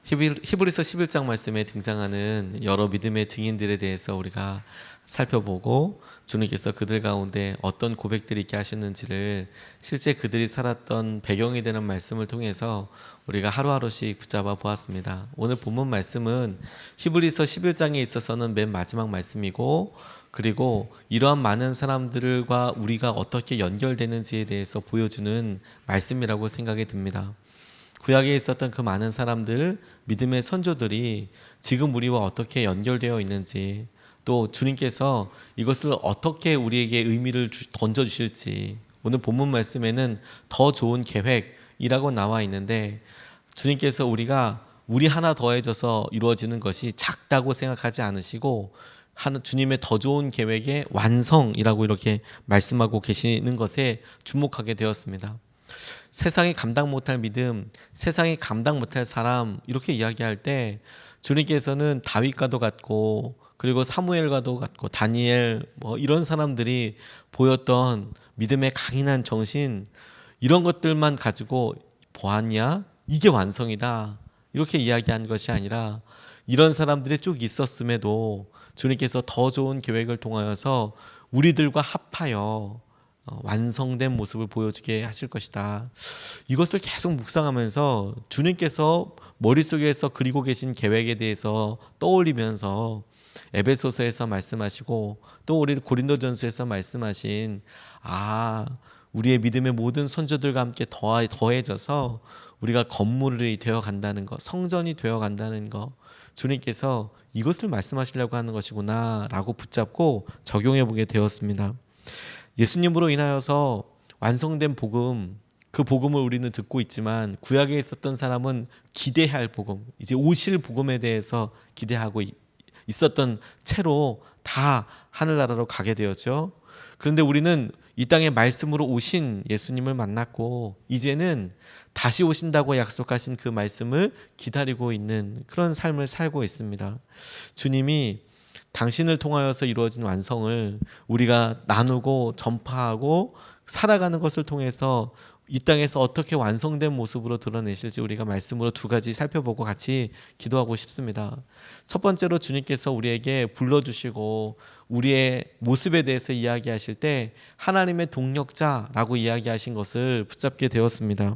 히브리서 11장 말씀에 등장하는 여러 믿음의 증인들에 대해서 우리가 살펴보고 주님께서 그들 가운데 어떤 고백들이 있게 하셨는지를 실제 그들이 살았던 배경이 되는 말씀을 통해서 우리가 하루하루씩 붙잡아 보았습니다. 오늘 본문 말씀은 히브리서 11장에 있어서는 맨 마지막 말씀이고, 그리고 이러한 많은 사람들과 우리가 어떻게 연결되는지에 대해서 보여주는 말씀이라고 생각이 듭니다. 구약에 있었던 그 많은 사람들, 믿음의 선조들이 지금 우리와 어떻게 연결되어 있는지, 또 주님께서 이것을 어떻게 우리에게 의미를 던져주실지, 오늘 본문 말씀에는 더 좋은 계획이라고 나와 있는데, 주님께서 우리 하나 더해져서 이루어지는 것이 작다고 생각하지 않으시고 주님의 더 좋은 계획의 완성이라고 이렇게 말씀하고 계시는 것에 주목하게 되었습니다. 세상이 감당 못할 믿음, 세상이 감당 못할 사람, 이렇게 이야기할 때 주님께서는 다윗과도 같고, 그리고 사무엘과도 같고, 다니엘 이런 사람들이 보였던 믿음의 강인한 정신, 이런 것들만 가지고 보았냐? 이게 완성이다, 이렇게 이야기한 것이 아니라 이런 사람들이 쭉 있었음에도 주님께서 더 좋은 계획을 통하여서 우리들과 합하여 완성된 모습을 보여주게 하실 것이다. 이것을 계속 묵상하면서 주님께서 머릿속에서 그리고 계신 계획에 대해서 떠올리면서 에베소서에서 말씀하시고, 또 우리 고린도전서에서 말씀하신 우리의 믿음의 모든 선조들과 함께 더해져서 우리가 건물이 되어 간다는 것, 성전이 되어 간다는 것, 주님께서 이것을 말씀하시려고 하는 것이구나 라고 붙잡고 적용해 보게 되었습니다. 예수님으로 인하여서 완성된 복음, 그 복음을 우리는 듣고 있지만 구약에 있었던 사람은 기대할 복음, 이제 오실 복음에 대해서 기대하고 있었던 채로 다 하늘나라로 가게 되었죠. 그런데 우리는 이 땅에 말씀으로 오신 예수님을 만났고, 이제는 다시 오신다고 약속하신 그 말씀을 기다리고 있는 그런 삶을 살고 있습니다. 주님이 당신을 통하여서 이루어진 완성을 우리가 나누고 전파하고 살아가는 것을 통해서 이 땅에서 어떻게 완성된 모습으로 드러내실지 우리가 말씀으로 두 가지 살펴보고 같이 기도하고 싶습니다. 첫 번째로, 주님께서 우리에게 불러주시고 우리의 모습에 대해서 이야기하실 때 하나님의 동력자라고 이야기하신 것을 붙잡게 되었습니다.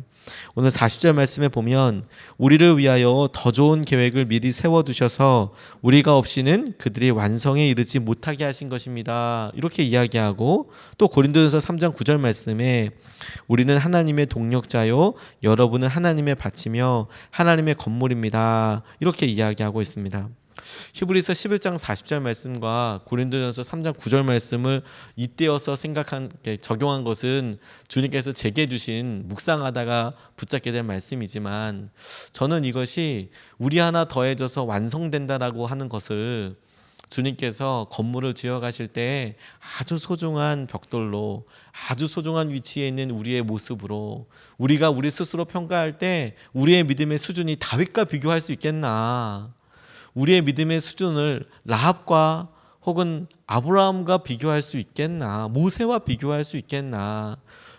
오늘 40절 말씀에 보면 우리를 위하여 더 좋은 계획을 미리 세워두셔서 우리가 없이는 그들이 완성에 이르지 못하게 하신 것입니다, 이렇게 이야기하고, 또 고린도전서 3장 9절 말씀에 우리는 하나님의 동력자요 여러분은 하나님의 밭이며 하나님의 건물입니다, 이렇게 이야기하고 있습니다. 히브리서 11장 40절 말씀과 고린도전서 3장 9절 말씀을 잇대어서 적용한 것은 주님께서 제게 주신 묵상하다가 붙잡게 된 말씀이지만, 저는 이것이 우리 하나 더해져서 완성된다라고 하는 것을 주님께서 건물을 지어 가실 때 아주 소중한 벽돌로, 아주 소중한 위치에 있는 우리의 모습으로, 우리가 우리 스스로 평가할 때 우리의 믿음의 수준이 다윗과 비교할 수 있겠나, 우리의 믿음의 수준을 라합과 혹은 아브라함과 비교할 수 있겠나, 모세와 비교할 수 있겠나.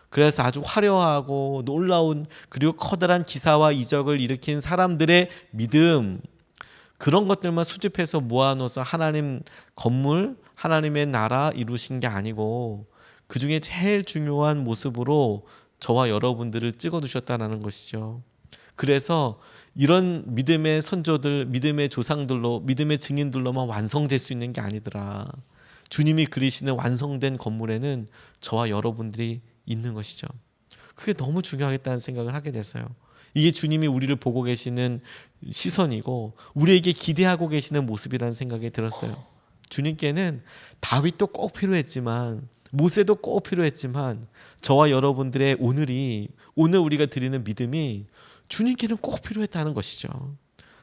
그래서 아주 화려하고 놀라운, 그리고 커다란 기사와 이적을 일으킨 사람들의 믿음, 그런 것들만 수집해서 모아놓아서 하나님 건물, 하나님의 나라 이루신 게 아니고 그 중에 제일 중요한 모습으로 저와 여러분들을 찍어두셨다는 것이죠. 그래서 이런 믿음의 선조들, 믿음의 조상들로, 믿음의 증인들로만 완성될 수 있는 게 아니더라. 주님이 그리시는 완성된 건물에는 저와 여러분들이 있는 것이죠. 그게 너무 중요하겠다는 생각을 하게 됐어요. 이게 주님이 우리를 보고 계시는 시선이고 우리에게 기대하고 계시는 모습이라는 생각이 들었어요. 주님께는 다윗도 꼭 필요했지만, 모세도 꼭 필요했지만, 저와 여러분들의 오늘 우리가 드리는 믿음이 주님께는 꼭 필요했다는 것이죠.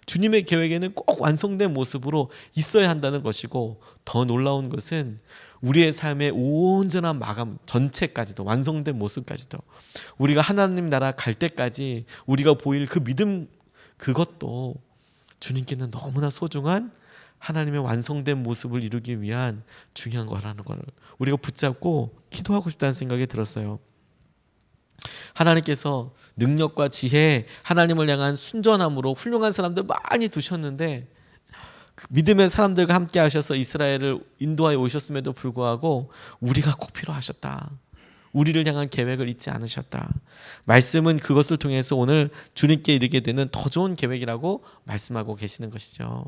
주님의 계획에는 꼭 완성된 모습으로 있어야 한다는 것이고, 더 놀라운 것은 우리의 삶의 온전한 마감 전체까지도, 완성된 모습까지도, 우리가 하나님 나라 갈 때까지 우리가 보일 그 믿음, 그것도 주님께는 너무나 소중한 하나님의 완성된 모습을 이루기 위한 중요한 거라는 걸 우리가 붙잡고 기도하고 싶다는 생각이 들었어요. 하나님께서 능력과 지혜, 하나님을 향한 순전함으로 훌륭한 사람들 많이 두셨는데 그 믿음의 사람들과 함께 하셔서 이스라엘을 인도하여 오셨음에도 불구하고 우리가 꼭 필요하셨다. 우리를 향한 계획을 잊지 않으셨다. 말씀은 그것을 통해서 오늘 주님께 이르게 되는 더 좋은 계획이라고 말씀하고 계시는 것이죠.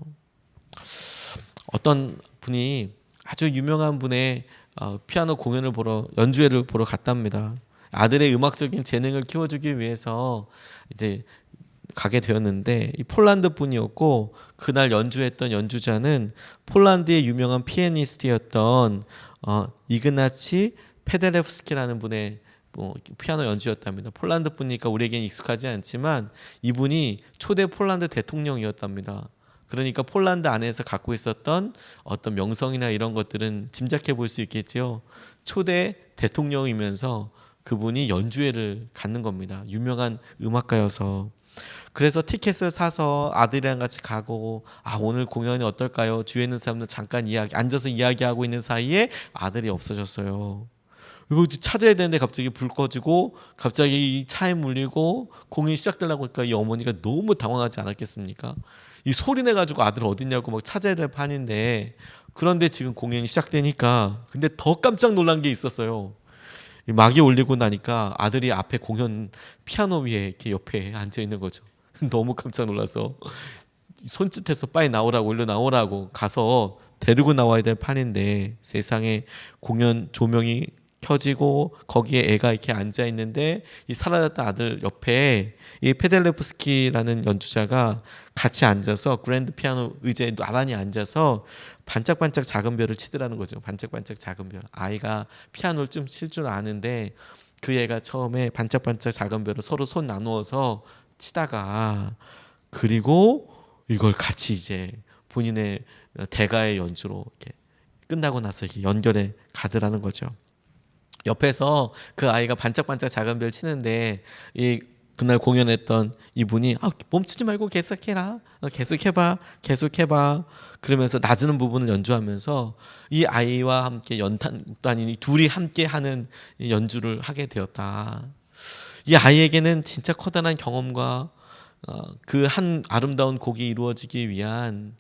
어떤 분이 아주 유명한 분의 피아노 공연을 보러 연주회를 보러 갔답니다. 아들의 음악적인 재능을 키워주기 위해서 이제 가게 되었는데 이 폴란드 분이었고 그날 연주했던 연주자는 폴란드의 유명한 피아니스트였던 이그나치 페데레프스키라는 분의 피아노 연주였답니다. 폴란드 분이니까 우리에겐 익숙하지 않지만 이분이 초대 폴란드 대통령이었답니다. 그러니까 폴란드 안에서 갖고 있었던 어떤 명성이나 이런 것들은 짐작해 볼 수 있겠죠. 초대 대통령이면서 그분이 연주회를 갖는 겁니다. 유명한 음악가여서. 그래서 티켓을 사서 아들이랑 같이 가고 오늘 공연이 어떨까요? 주위에 있는 사람들 잠깐 앉아서 이야기하고 있는 사이에 아들이 없어졌어요. 이거 찾아야 되는데 갑자기 불 꺼지고 갑자기 차에 물리고 공연이 시작되려고 하니까 이 어머니가 너무 당황하지 않았겠습니까? 이 소리 내가지고 아들 어딨냐고 막 찾아야 될 판인데 그런데 지금 공연이 시작되니까 근데 더 깜짝 놀란 게 있었어요. 막이 올리고 나니까 아들이 앞에 공연 피아노 위에 이렇게 옆에 앉아 있는 거죠. 너무 깜짝 놀라서 손짓해서 빨리 나오라고 일로 나오라고 가서 데리고 나와야 될 판인데 세상에 공연 조명이 켜지고 거기에 애가 이렇게 앉아 있는데 이 사라졌던 아들 옆에 이 페델레프스키라는 연주자가 같이 앉아서 그랜드 피아노 의자에 나란히 앉아서 반짝반짝 작은 별을 치더라는 거죠. 반짝반짝 작은 별. 아이가 피아노를 좀 칠 줄 아는데 그 애가 처음에 반짝반짝 작은 별을 서로 손 나누어서 치다가 그리고 이걸 같이 이제 본인의 대가의 연주로 이렇게 끝나고 나서 이렇게 연결해 가더라는 거죠. 옆에서 그 아이가 반짝반짝 작은 별 치는데 이 그날 공연했던 이분이 멈추지 말고 계속해라, 계속해봐 그러면서 낮은 부분을 연주하면서 이 아이와 함께 연탄단이 둘이 함께 하는 연주를 하게 되었다. 이 아이에게는 진짜 커다란 경험과 그 한 아름다운 곡이 이루어지기 위한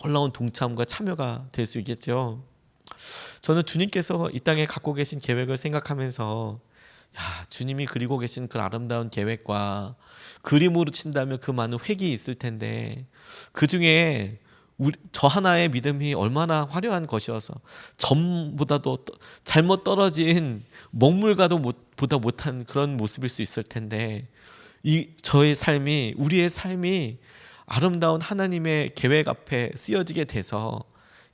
놀라운 동참과 참여가 될 수 있겠죠. 저는 주님께서 이 땅에 갖고 계신 계획을 생각하면서 주님이 그리고 계신 그 아름다운 계획과 그림으로 친다면 그 많은 획이 있을 텐데 그 중에 저 하나의 믿음이 얼마나 화려한 것이어서 점보다도 잘못 떨어진 먹물과도 보다 못한 그런 모습일 수 있을 텐데 저의 삶이 우리의 삶이 아름다운 하나님의 계획 앞에 쓰여지게 돼서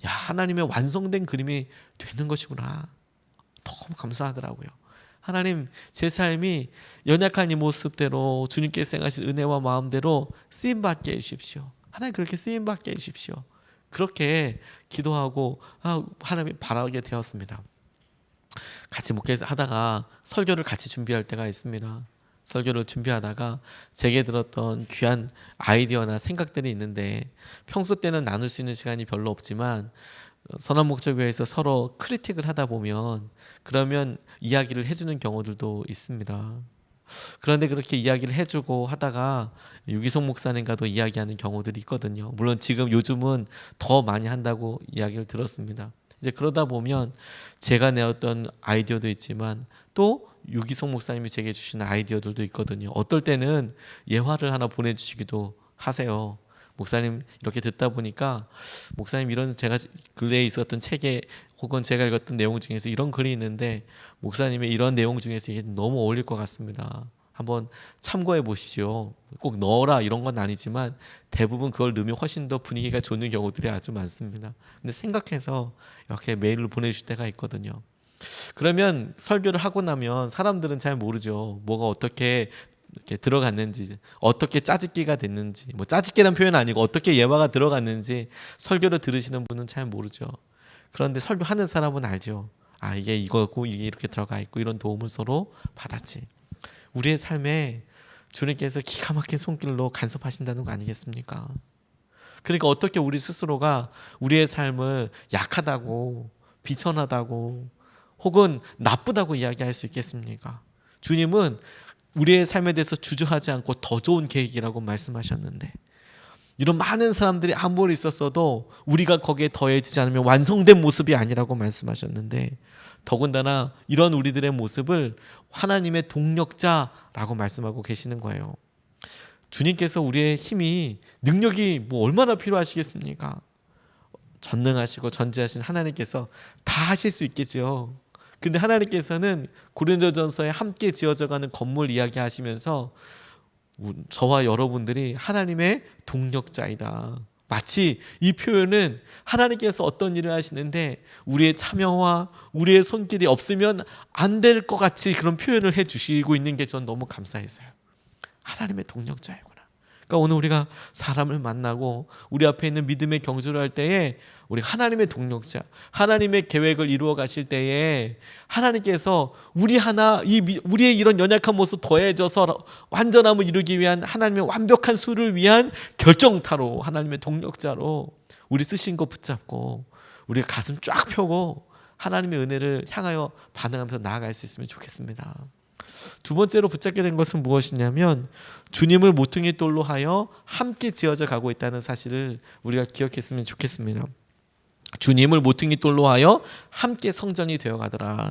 하나님의 완성된 그림이 되는 것이구나. 너무 감사하더라고요. 하나님, 제 삶이 연약한 이 모습대로 주님께서 행하신 은혜와 마음대로 쓰임받게 해주십시오. 하나님 그렇게 쓰임받게 해주십시오. 그렇게 기도하고 하나님 바라게 되었습니다. 같이 목회하다가 설교를 같이 준비할 때가 있습니다. 설교를 준비하다가 제게 들었던 귀한 아이디어나 생각들이 있는데 평소 때는 나눌 수 있는 시간이 별로 없지만 선한목적교회에서 서로 크리틱을 하다 보면 그러면 이야기를 해주는 경우들도 있습니다. 그런데 그렇게 이야기를 해주고 하다가 유기성 목사님과도 이야기하는 경우들이 있거든요. 물론 지금 요즘은 더 많이 한다고 이야기를 들었습니다. 이제 그러다 보면 제가 내었던 아이디어도 있지만 또 유기성 목사님이 제게 주시는 아이디어들도 있거든요. 어떨 때는 예화를 하나 보내주시기도 하세요. 목사님 이렇게 듣다 보니까 목사님 이런 제가 근래에 있었던 책에 혹은 제가 읽었던 내용 중에서 이런 글이 있는데 목사님의 이런 내용 중에서 이게 너무 어울릴 것 같습니다. 한번 참고해 보십시오. 꼭 넣어라 이런 건 아니지만 대부분 그걸 넣으면 훨씬 더 분위기가 좋은 경우들이 아주 많습니다. 근데 생각해서 이렇게 메일을 보내주실 때가 있거든요. 그러면 설교를 하고 나면 사람들은 잘 모르죠. 뭐가 어떻게 이렇게 들어갔는지, 어떻게 짜집기가 됐는지, 뭐 짜집기란 표현은 아니고 어떻게 예화가 들어갔는지 설교를 들으시는 분은 잘 모르죠. 그런데 설교하는 사람은 알죠. 이게 이거고 이게 이렇게 들어가 있고 이런 도움을 서로 받았지. 우리의 삶에 주님께서 기가 막힌 손길로 간섭하신다는 거 아니겠습니까? 그러니까 어떻게 우리 스스로가 우리의 삶을 약하다고 비천하다고 혹은 나쁘다고 이야기할 수 있겠습니까? 주님은 우리의 삶에 대해서 주저하지 않고 더 좋은 계획이라고 말씀하셨는데, 이런 많은 사람들이 아무리 있었어도 우리가 거기에 더해지지 않으면 완성된 모습이 아니라고 말씀하셨는데, 더군다나 이런 우리들의 모습을 하나님의 동력자라고 말씀하고 계시는 거예요. 주님께서 우리의 힘이, 능력이 얼마나 필요하시겠습니까? 전능하시고 전지하신 하나님께서 다 하실 수 있겠죠. 근데 하나님께서는 고린도전서에 함께 지어져가는 건물 이야기 하시면서 저와 여러분들이 하나님의 동력자이다. 마치 이 표현은 하나님께서 어떤 일을 하시는데 우리의 참여와 우리의 손길이 없으면 안 될 것 같이 그런 표현을 해주시고 있는 게 전 너무 감사했어요. 하나님의 동력자이구나. 그러니까 오늘 우리가 사람을 만나고 우리 앞에 있는 믿음의 경주를 할 때에 우리 하나님의 동력자, 하나님의 계획을 이루어 가실 때에 하나님께서 우리의 이런 연약한 모습 더해져서 완전함을 이루기 위한 하나님의 완벽한 수를 위한 결정타로, 하나님의 동력자로 우리 쓰신 거 붙잡고 우리가 가슴 쫙 펴고 하나님의 은혜를 향하여 반응하면서 나아갈 수 있으면 좋겠습니다. 두 번째로 붙잡게 된 것은 무엇이냐면, 주님을 모퉁이 돌로 하여 함께 지어져 가고 있다는 사실을 우리가 기억했으면 좋겠습니다. 주님을 모퉁이 돌로 하여 함께 성전이 되어 가더라.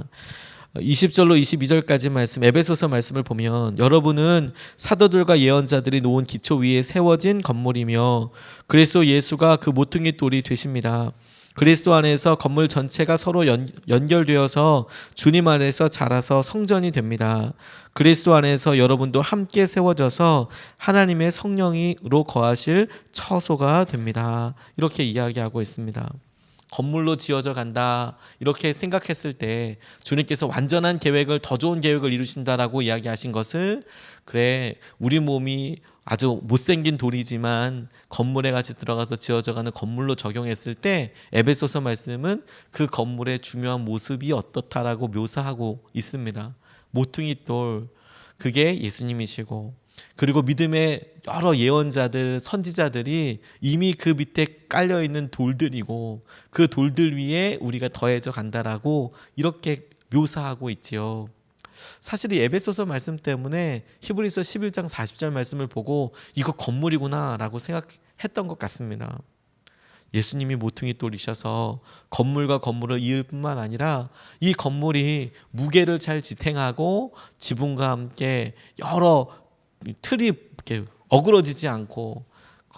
20절로 22절까지 말씀, 에베소서 말씀을 보면, 여러분은 사도들과 예언자들이 놓은 기초 위에 세워진 건물이며 그리스도 예수가 그 모퉁이 돌이 되십니다. 그리스도 안에서 건물 전체가 서로 연결되어서 주님 안에서 자라서 성전이 됩니다. 그리스도 안에서 여러분도 함께 세워져서 하나님의 성령으로 거하실 처소가 됩니다. 이렇게 이야기하고 있습니다. 건물로 지어져 간다, 이렇게 생각했을 때 주님께서 완전한 계획을, 더 좋은 계획을 이루신다라고 이야기하신 것을, 그래 우리 몸이 아주 못생긴 돌이지만 건물에 같이 들어가서 지어져가는 건물로 적용했을 때 에베소서 말씀은 그 건물의 중요한 모습이 어떻다라고 묘사하고 있습니다. 모퉁이 돌, 그게 예수님이시고, 그리고 믿음의 여러 예언자들, 선지자들이 이미 그 밑에 깔려있는 돌들이고 그 돌들 위에 우리가 더해져 간다라고 이렇게 묘사하고 있지요. 사실 이 에베소서 말씀 때문에 히브리서 11장 40절 말씀을 보고 이거 건물이구나 라고 생각했던 것 같습니다. 예수님이 모퉁이 돌이셔서 건물과 건물을 이을 뿐만 아니라 이 건물이 무게를 잘 지탱하고 지붕과 함께 여러 틀이 이렇게 어그러지지 않고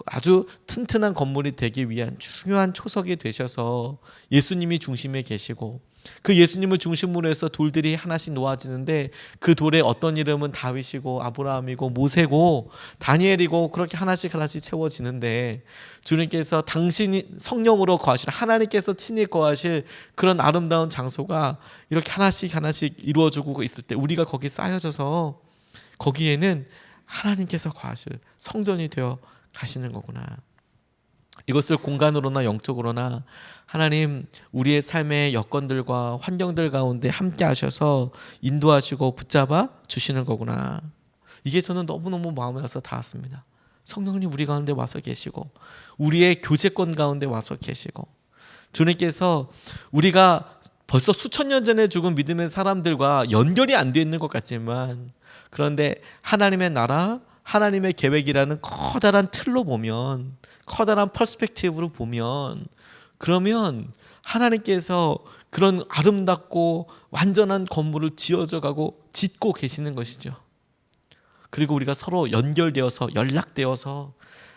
아주 튼튼한 건물이 되기 위한 중요한 초석이 되셔서 예수님이 중심에 계시고, 그 예수님을 중심으로 해서 돌들이 하나씩 놓아지는데 그 돌에 어떤 이름은 다윗이고 아브라함이고 모세고 다니엘이고 그렇게 하나씩 채워지는데, 주님께서 당신이 성령으로 거하실, 하나님께서 친히 거하실 그런 아름다운 장소가 이렇게 하나씩 이루어지고 있을 때 우리가 거기 쌓여져서 거기에는 하나님께서 거하실 성전이 되어 가시는 거구나. 이것을 공간으로나 영적으로나 하나님 우리의 삶의 여건들과 환경들 가운데 함께 하셔서 인도하시고 붙잡아 주시는 거구나. 이게 저는 너무너무 마음에 와서 닿았습니다. 성령님 우리 가운데 와서 계시고 우리의 교제권 가운데 와서 계시고, 주님께서 우리가 벌써 수천 년 전에 죽은 믿음의 사람들과 연결이 안 되어 있는 것 같지만, 그런데 하나님의 나라, 하나님의 계획이라는 커다란 틀로 보면, 커다란 퍼스펙티브로 보면, 그러면 하나님께서 그런 아름답고 완전한 건물을 지어져가고 짓고 계시는 것이죠. 그리고 우리가 서로 연결되어서 연락되어서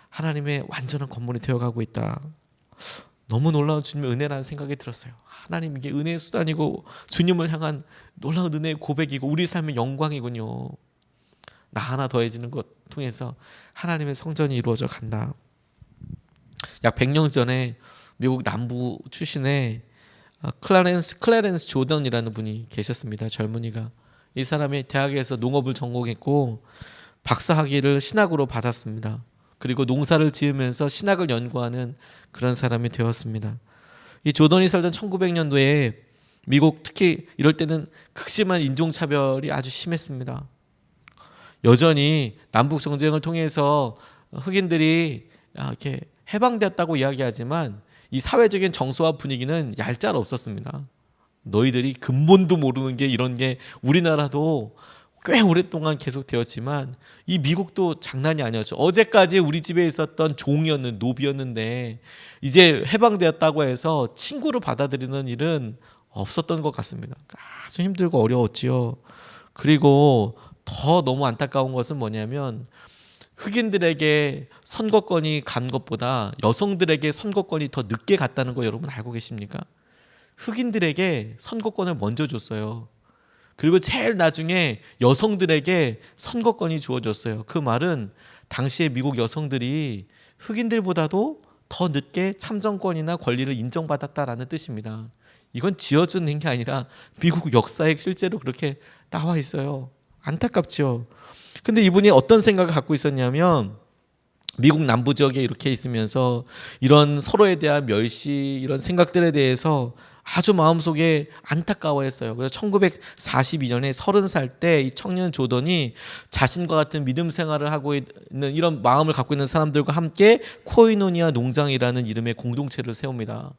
하나님의 완전한 건물이 되어가고 있다. 너무 놀라운 주님의 은혜라는 생각이 들었어요. 하나님, 이게 은혜의 수단이고 주님을 향한 놀라운 은혜의 고백이고 우리 삶의 영광이군요. 나 하나 더해지는 것 통해서 하나님의 성전이 이루어져 간다. 약 100년 전에 미국 남부 출신의 클래렌스 조던이라는 분이 계셨습니다. 젊은이가. 이 사람이 대학에서 농업을 전공했고 박사학위를 신학으로 받았습니다. 그리고 농사를 지으면서 신학을 연구하는 그런 사람이 되었습니다. 이 조던이 살던 1900년도에 미국, 특히 이럴 때는 극심한 인종차별이 아주 심했습니다. 여전히 남북 전쟁을 통해서 흑인들이 이렇게 해방되었다고 이야기하지만 이 사회적인 정서와 분위기는 얄짤 없었습니다. 너희들이 근본도 모르는 게 이런 게 우리나라도 꽤 오랫동안 계속되었지만 이 미국도 장난이 아니었죠. 어제까지 우리 집에 있었던 노비였는데 이제 해방되었다고 해서 친구로 받아들이는 일은 없었던 것 같습니다. 아주 힘들고 어려웠지요. 그리고 더 너무 안타까운 것은 뭐냐면 흑인들에게 선거권이 간 것보다 여성들에게 선거권이 더 늦게 갔다는 거 여러분 알고 계십니까? 흑인들에게 선거권을 먼저 줬어요. 그리고 제일 나중에 여성들에게 선거권이 주어졌어요. 그 말은 당시에 미국 여성들이 흑인들보다도 더 늦게 참정권이나 권리를 인정받았다라는 뜻입니다. 이건 지어주는 게 아니라 미국 역사에 실제로 그렇게 나와 있어요. 안타깝죠. 근데 이분이 어떤 생각을 갖고 있었냐면 미국 남부 지역에 이렇게 있으면서 이런 서로에 대한 멸시 이런 생각들에 대해서 아주 마음속에 안타까워했어요. 그래서 1942년에 30살 때 이 청년 조던이 자신과 같은 믿음 생활을 하고 있는 이런 마음을 갖고 있는 사람들과 함께 코이노니아 농장이라는 이름의 공동체를 세웁니다.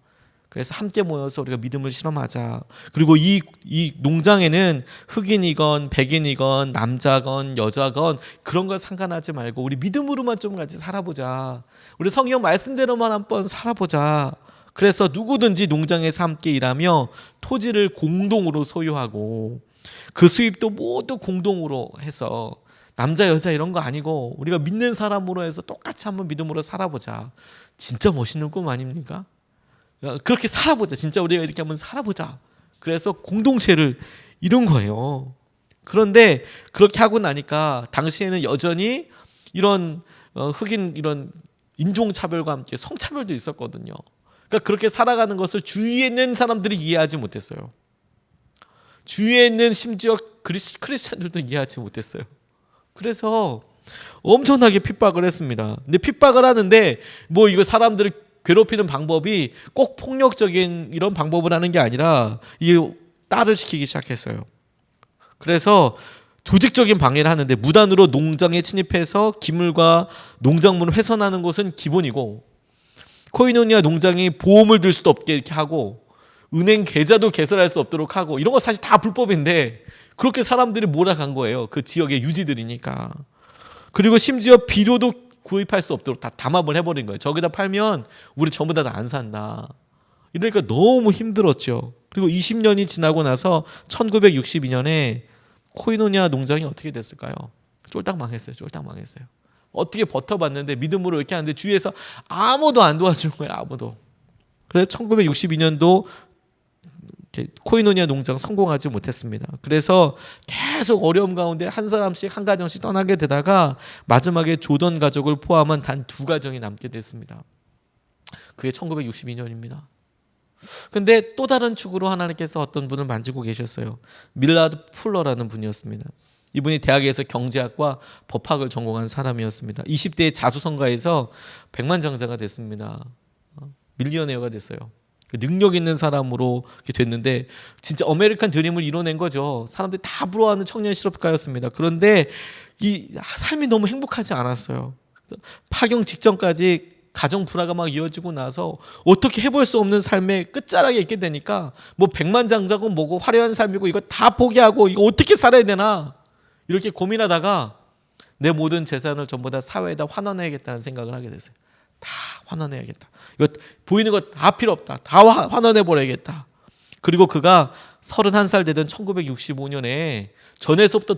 그래서 함께 모여서 우리가 믿음을 실험하자. 그리고 이 농장에는 흑인이건 백인이건 남자건 여자건 그런 거 상관하지 말고 우리 믿음으로만 좀 같이 살아보자. 우리 성경 말씀대로만 한번 살아보자. 그래서 누구든지 농장에서 함께 일하며 토지를 공동으로 소유하고 그 수입도 모두 공동으로 해서 남자 여자 이런 거 아니고 우리가 믿는 사람으로 해서 똑같이 한번 믿음으로 살아보자. 진짜 멋있는 꿈 아닙니까? 그렇게 살아보자. 진짜 우리가 이렇게 한번 살아보자. 그래서 공동체를 이룬 거예요. 그런데 그렇게 하고 나니까 당시에는 여전히 이런 흑인 이런 인종차별과 함께 성차별도 있었거든요. 그러니까 그렇게 살아가는 것을 주위에 있는 사람들이 이해하지 못했어요. 주위에 있는 심지어 크리스찬들도 이해하지 못했어요. 그래서 엄청나게 핍박을 했습니다. 근데 핍박을 하는데 뭐 이거 사람들을 괴롭히는 방법이 꼭 폭력적인 이런 방법을 하는 게 아니라 이 딸을 시키기 시작했어요. 그래서 조직적인 방해를 하는데 무단으로 농장에 침입해서 기물과 농작물을 훼손하는 것은 기본이고 코이노니아 농장이 보험을 들 수도 없게 이렇게 하고 은행 계좌도 개설할 수 없도록 하고 이런 거 사실 다 불법인데 그렇게 사람들이 몰아간 거예요. 그 지역의 유지들이니까. 그리고 심지어 비료도 구입할 수 없도록 다 담합을 해버린 거예요. 저기다 팔면 우리 전부 다 안 산다. 이러니까 너무 힘들었죠. 그리고 20년이 지나고 나서 1962년에 코이노니아 농장이 어떻게 됐을까요? 쫄딱 망했어요. 어떻게 버텨봤는데 믿음으로 이렇게 하는데 주위에서 아무도 안 도와준 거예요. 아무도. 그래서 1962년도 코이노니아 농장 성공하지 못했습니다. 그래서 계속 어려움 가운데 한 사람씩 한 가정씩 떠나게 되다가 마지막에 조던 가족을 포함한 단 2가정이 남게 됐습니다. 그게 1962년입니다. 근데 또 다른 축으로 하나님께서 어떤 분을 만지고 계셨어요. 밀라드 풀러라는 분이었습니다. 이분이 대학에서 경제학과 법학을 전공한 사람이었습니다. 20대의 자수성가에서 백만장자가 됐습니다. 밀리어네어가 됐어요. 능력 있는 사람으로 이렇게 됐는데 진짜 아메리칸 드림을 이뤄낸 거죠. 사람들이 다 부러워하는 청년 실업가였습니다. 그런데 이 삶이 너무 행복하지 않았어요. 파경 직전까지 가정 불화가 막 이어지고 나서 어떻게 해볼 수 없는 삶의 끝자락에 있게 되니까 뭐 백만장자고 뭐고 화려한 삶이고 이거 다 포기하고 이거 어떻게 살아야 되나 이렇게 고민하다가 내 모든 재산을 전부 다 사회에다 환원해야겠다는 생각을 하게 됐어요. 다 환원해야겠다. 이거 보이는 거 다 필요 없다. 다 환원해버려야겠다. 그리고 그가 31살 되던 1965년에 전에서부터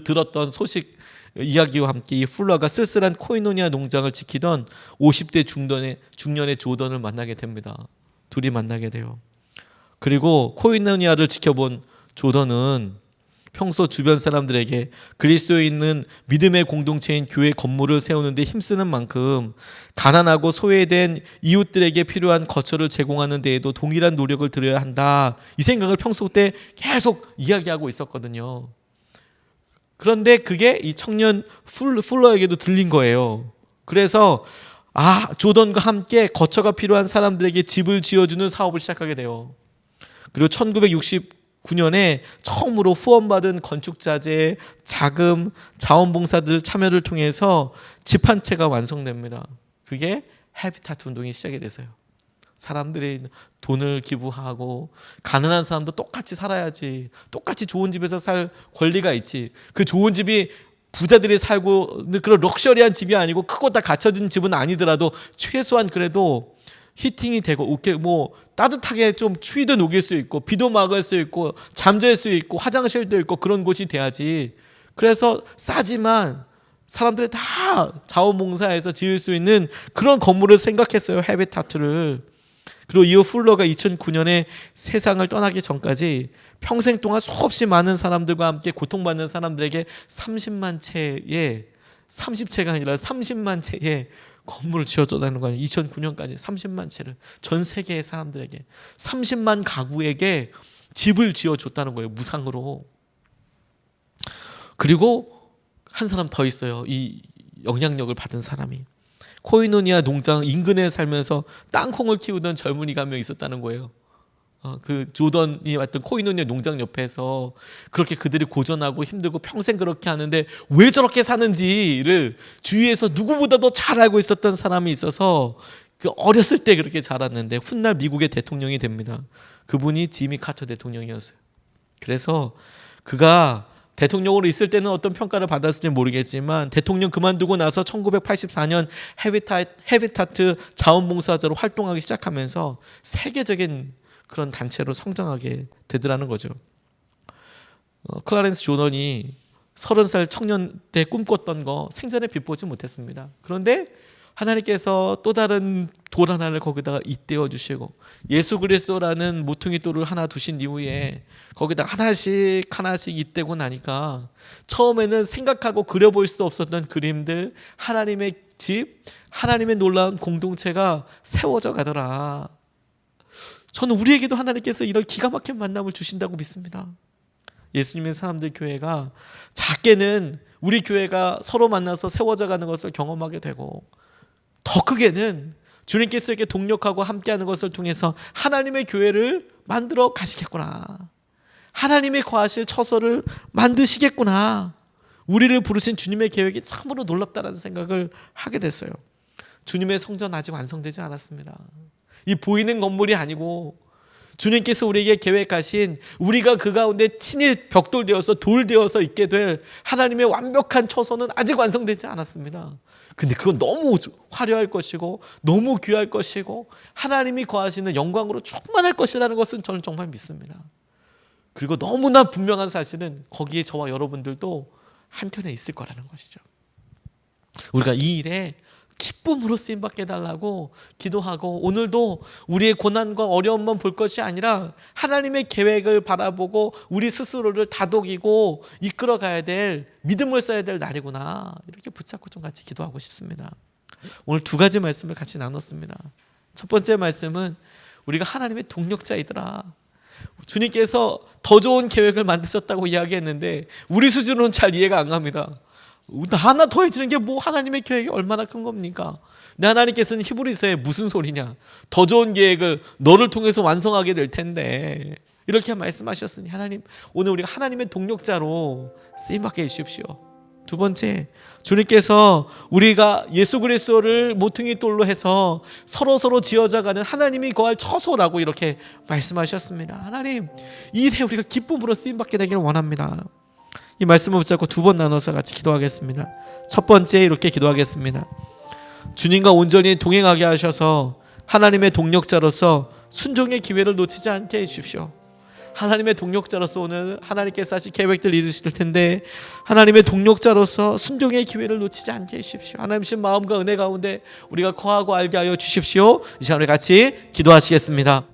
들었던 소식 이야기와 함께 이 풀러가 쓸쓸한 코이노니아 농장을 지키던 50대 중년의 조던을 만나게 됩니다. 둘이 만나게 돼요. 그리고 코이노니아를 지켜본 조던은 평소 주변 사람들에게 그리스도에 있는 믿음의 공동체인 교회 건물을 세우는 데 힘쓰는 만큼 가난하고 소외된 이웃들에게 필요한 거처를 제공하는 데에도 동일한 노력을 들여야 한다. 이 생각을 평소 때 계속 이야기하고 있었거든요. 그런데 그게 이 청년 풀러에게도 들린 거예요. 그래서 조던과 함께 거처가 필요한 사람들에게 집을 지어주는 사업을 시작하게 돼요. 그리고 1969년에 처음으로 후원받은 건축자재, 자금, 자원봉사들 참여를 통해서 집 한 채가 완성됩니다. 그게 해비타트 운동이 시작이 됐어요. 사람들이 돈을 기부하고 가난한 사람도 똑같이 살아야지. 똑같이 좋은 집에서 살 권리가 있지. 그 좋은 집이 부자들이 살고 그런 럭셔리한 집이 아니고 크고 다 갖춰진 집은 아니더라도 최소한 그래도 히팅이 되고 이렇게 뭐 따뜻하게 좀 추위도 녹일 수 있고 비도 막을 수 있고 잠잘 수 있고 화장실도 있고 그런 곳이 돼야지. 그래서 싸지만 사람들이 다 자원봉사해서 지을 수 있는 그런 건물을 생각했어요. 헤비타트를. 그리고 이후 풀러가 2009년에 세상을 떠나기 전까지 평생 동안 수없이 많은 사람들과 함께 고통받는 사람들에게 30만 채의 30채가 아니라 30만 채의 건물을 지어줬다는 거예요. 2009년까지 30만 채를 전 세계의 사람들에게 30만 가구에게 집을 지어줬다는 거예요. 무상으로. 그리고 한 사람 더 있어요. 이 영향력을 받은 사람이. 코이노니아 농장 인근에 살면서 땅콩을 키우던 젊은이가 한 명 있었다는 거예요. 그 조던이 왔던 코이노니아 농장 옆에서 그렇게 그들이 고전하고 힘들고 평생 그렇게 하는데 왜 저렇게 사는지를 주위에서 누구보다도 잘 알고 있었던 사람이 있어서 그 어렸을 때 그렇게 자랐는데 훗날 미국의 대통령이 됩니다. 그분이 지미 카터 대통령이었어요. 그래서 그가 대통령으로 있을 때는 어떤 평가를 받았을지 모르겠지만 대통령 그만두고 나서 1984년 헤비타트 자원봉사자로 활동하기 시작하면서 세계적인 그런 단체로 성장하게 되더라는 거죠. 클라렌스 조던이 30살 청년 때 꿈꿨던 거 생전에 빗보지 못했습니다. 그런데 하나님께서 또 다른 돌 하나를 거기다가 잇대어 주시고 예수 그리스도라는 모퉁이 돌을 하나 두신 이후에 거기다 하나씩 잇대고 나니까 처음에는 생각하고 그려볼 수 없었던 그림들, 하나님의 집, 하나님의 놀라운 공동체가 세워져 가더라. 저는 우리에게도 하나님께서 이런 기가 막힌 만남을 주신다고 믿습니다. 예수님의 사람들 교회가 작게는 우리 교회가 서로 만나서 세워져 가는 것을 경험하게 되고 더 크게는 주님께서 이렇게 동력하고 함께하는 것을 통해서 하나님의 교회를 만들어 가시겠구나. 하나님의 거하실 처소를 만드시겠구나. 우리를 부르신 주님의 계획이 참으로 놀랍다라는 생각을 하게 됐어요. 주님의 성전 아직 완성되지 않았습니다. 이 보이는 건물이 아니고 주님께서 우리에게 계획하신 우리가 그 가운데 친히 벽돌 되어서 돌 되어서 있게 될 하나님의 완벽한 처소는 아직 완성되지 않았습니다. 근데 그건 너무 화려할 것이고 너무 귀할 것이고 하나님이 거하시는 영광으로 충만할 것이라는 것은 저는 정말 믿습니다. 그리고 너무나 분명한 사실은 거기에 저와 여러분들도 한켠에 있을 거라는 것이죠. 우리가 이 일에 기쁨으로 쓰임받게 해달라고 기도하고 오늘도 우리의 고난과 어려움만 볼 것이 아니라 하나님의 계획을 바라보고 우리 스스로를 다독이고 이끌어가야 될 믿음을 써야 될 날이구나 이렇게 붙잡고 좀 같이 기도하고 싶습니다. 오늘 두 가지 말씀을 같이 나눴습니다. 첫 번째 말씀은 우리가 하나님의 동력자이더라. 주님께서 더 좋은 계획을 만드셨다고 이야기했는데 우리 수준으로는 잘 이해가 안 갑니다. 하나 더해지는 게 뭐 하나님의 계획이 얼마나 큰 겁니까? 내 하나님께서는 히브리서에 무슨 소리냐? 더 좋은 계획을 너를 통해서 완성하게 될 텐데 이렇게 말씀하셨으니 하나님 오늘 우리가 하나님의 동력자로 쓰임받게 해주십시오. 두 번째 주님께서 우리가 예수 그리스도를 모퉁이 돌로 해서 서로 지어져가는 하나님이 거할 처소라고 이렇게 말씀하셨습니다. 하나님 이 일에 우리가 기쁨으로 쓰임받게 되기를 원합니다. 이 말씀을 붙잡고 두 번 나눠서 같이 기도하겠습니다. 첫 번째 이렇게 기도하겠습니다. 주님과 온전히 동행하게 하셔서 하나님의 동력자로서 순종의 기회를 놓치지 않게 해주십시오. 하나님의 동력자로서 오늘 하나님께서 하신 계획들 이루실 텐데 하나님의 동력자로서 순종의 기회를 놓치지 않게 해주십시오. 하나님의 마음과 은혜 가운데 우리가 거하고 알게 하여 주십시오. 이 시간에 같이 기도하시겠습니다.